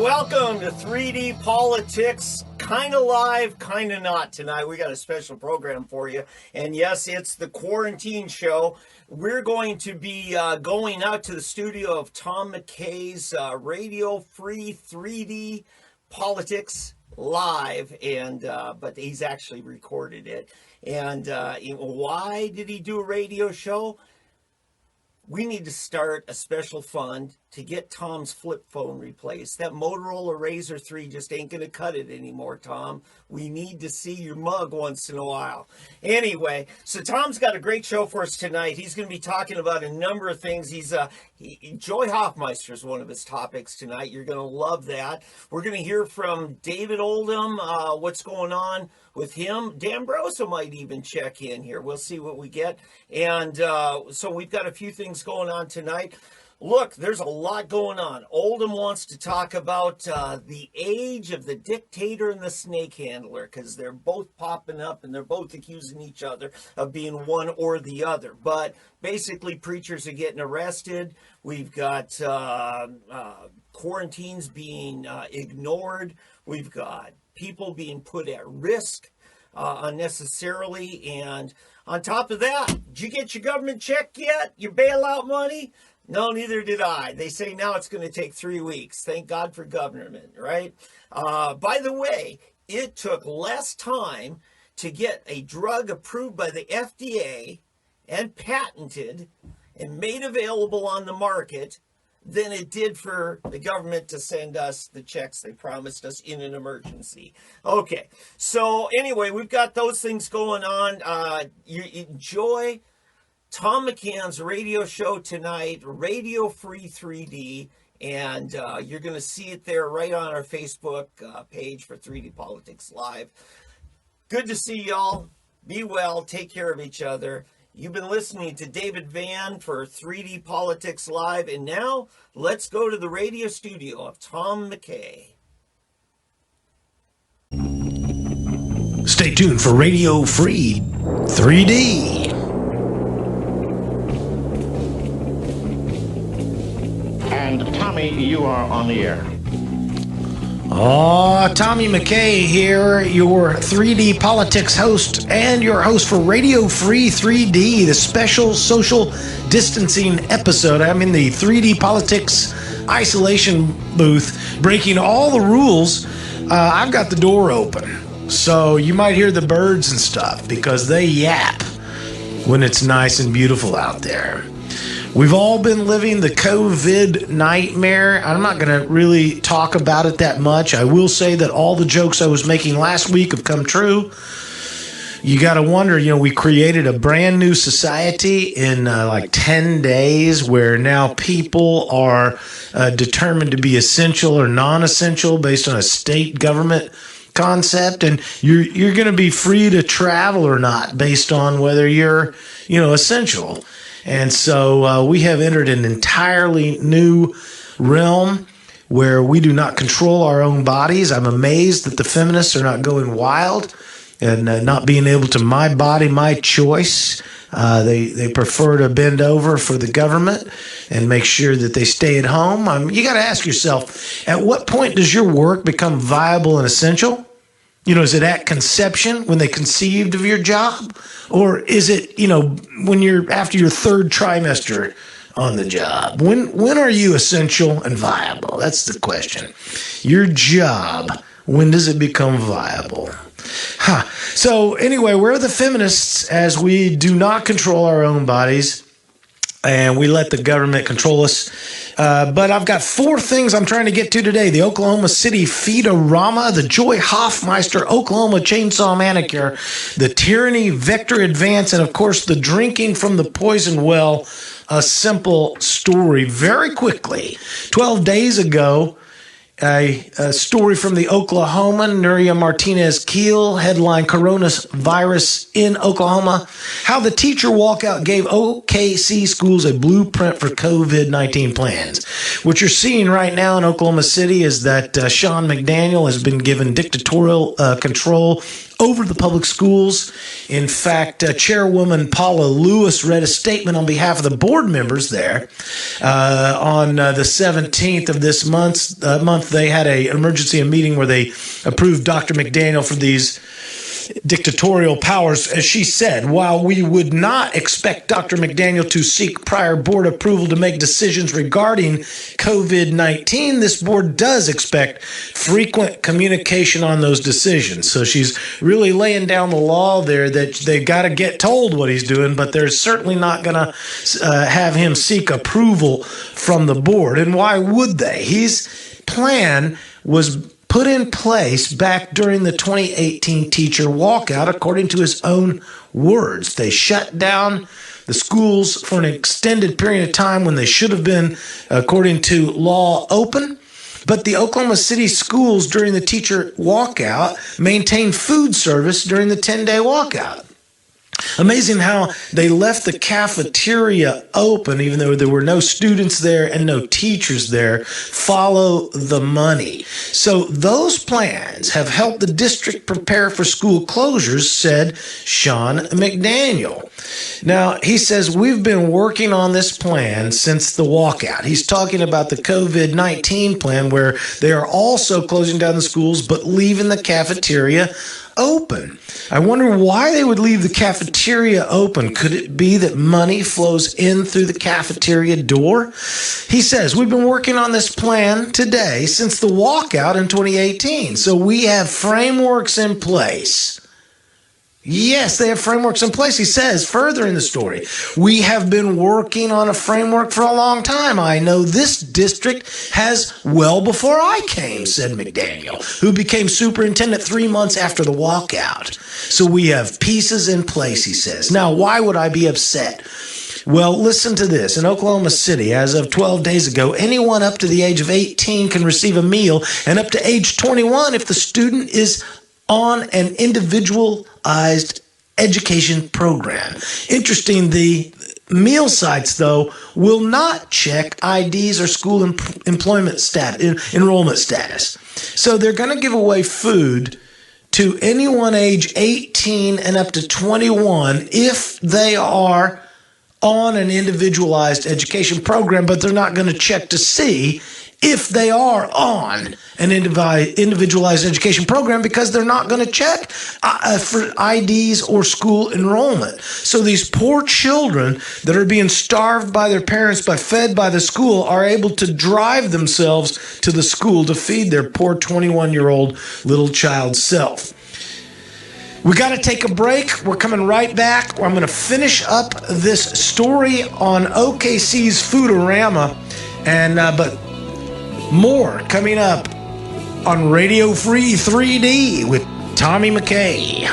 Welcome to 3D Politics, kind of live, kind of not. Tonight we got a special program for you. And yes, it's the quarantine show. We're going to be going out to the studio of Tom McKay's Radio Free 3D Politics Live, and but he's actually recorded it. And why did he do a radio show? We need to start a special fund to get Tom's flip phone replaced. That Motorola Razr 3 just ain't going to cut it anymore, Tom. We need to see your mug once in a while. Anyway, so Tom's got a great show for us tonight. He's going to be talking about a number of things. Joy Hoffmeister is one of his topics tonight. You're going to love that. We're going to hear from David Oldham, what's going on with him. D'Ambroso might even check in here. We'll see what we get. And so we've got a few things going on tonight. Look, there's a lot going on. Oldham wants to talk about the age of the dictator and the snake handler, because they're both popping up and they're both accusing each other of being one or the other. But basically, preachers are getting arrested. We've got quarantines being ignored. We've got people being put at risk unnecessarily. And on top of that, did you get your government check yet? Your bailout money? No, neither did I. They say now it's going to take 3 weeks. Thank God for government, right? By the way, it took less time to get a drug approved by the FDA and patented and made available on the market than it did for the government to send us the checks they promised us in an emergency. Okay, so anyway, we've got those things going on. You enjoy Tom McCann's radio show tonight, Radio Free 3D, and you're going to see it there right on our Facebook page for 3D Politics Live. Good to see y'all. Be well. Take care of each other. You've been listening to David Van for 3D Politics Live, and now let's go to the radio studio of Tom McKay. Stay tuned for Radio Free 3D. And Tommy, you are on the air. Tommy McKay here, your 3D Politics host and your host for Radio Free 3D, the special social distancing episode. I'm in the 3D Politics isolation booth, breaking all the rules. I've got the door open, so you might hear the birds and stuff because they yap when it's nice and beautiful out there. We've all been living the COVID nightmare. I'm not going to really talk about it that much. I will say that all the jokes I was making last week have come true. You got to wonder, we created a brand new society in like 10 days where now people are determined to be essential or non-essential based on a state government concept. And you're going to be free to travel or not based on whether you're, essential. And so we have entered an entirely new realm where we do not control our own bodies. I'm amazed that the feminists are not going wild and not being able to my body, my choice. They prefer to bend over for the government and make sure that they stay at home. You got to ask yourself, at what point does your work become viable and essential? Is it at conception when they conceived of your job? Or is it, when you're after your third trimester on the job? When are you essential and viable? That's the question. Your job, when does it become viable? So anyway, we're the feminists as we do not control our own bodies and we let the government control us. But I've got 4 things I'm trying to get to today. The Oklahoma City Feed-A-Rama, the Joy Hoffmeister Oklahoma Chainsaw Manicure, the Tyranny Vector Advance, and of course the Drinking from the Poison Well, a simple story. Very quickly, 12 days ago, a story from the Oklahoman, Nuria Martinez Keel, headline Coronavirus in Oklahoma. How the teacher walkout gave OKC schools a blueprint for COVID-19 plans. What you're seeing right now in Oklahoma City is that Sean McDaniel has been given dictatorial control over the public schools. In fact, Chairwoman Paula Lewis read a statement on behalf of the board members there. On the 17th of this month, they had an emergency meeting where they approved Dr. McDaniel for these dictatorial powers. As she said, while we would not expect Dr. McDaniel to seek prior board approval to make decisions regarding COVID-19, this board does expect frequent communication on those decisions. So she's really laying down the law there that they got to get told what he's doing, but they're certainly not going to have him seek approval from the board. And why would they? His plan was put in place back during the 2018 teacher walkout, according to his own words. They shut down the schools for an extended period of time when they should have been, according to law, open. But the Oklahoma City schools during the teacher walkout maintained food service during the 10-day walkout. Amazing how they left the cafeteria open, even though there were no students there and no teachers there. Follow the money. So those plans have helped the district prepare for school closures, said Sean McDaniel. Now, he says, we've been working on this plan since the walkout. He's talking about the COVID-19 plan where they are also closing down the schools but leaving the cafeteria open. I wonder why they would leave the cafeteria open. Could it be that money flows in through the cafeteria door? He says, we've been working on this plan today since the walkout in 2018. So we have frameworks in place. Yes, they have frameworks in place. He says further in the story, we have been working on a framework for a long time. I know this district has well before I came, said McDaniel, who became superintendent 3 months after the walkout. So we have pieces in place, he says. Now, why would I be upset? Well, listen to this. In Oklahoma City, as of 12 days ago, anyone up to the age of 18 can receive a meal, and up to age 21 if the student is on an individualized education program. Interesting, the meal sites, though, will not check IDs or school enrollment status. So they're going to give away food to anyone age 18 and up to 21 if they are on an individualized education program, but they're not going to check to see if they are on an individualized education program because they're not going to check for IDs or school enrollment. So these poor children that are being starved by their parents but fed by the school are able to drive themselves to the school to feed their poor 21-year-old little child self. We got to take a break. We're coming right back. I'm going to finish up this story on OKC's Foodorama, and but more coming up on Radio Free 3D with Tommy McKay.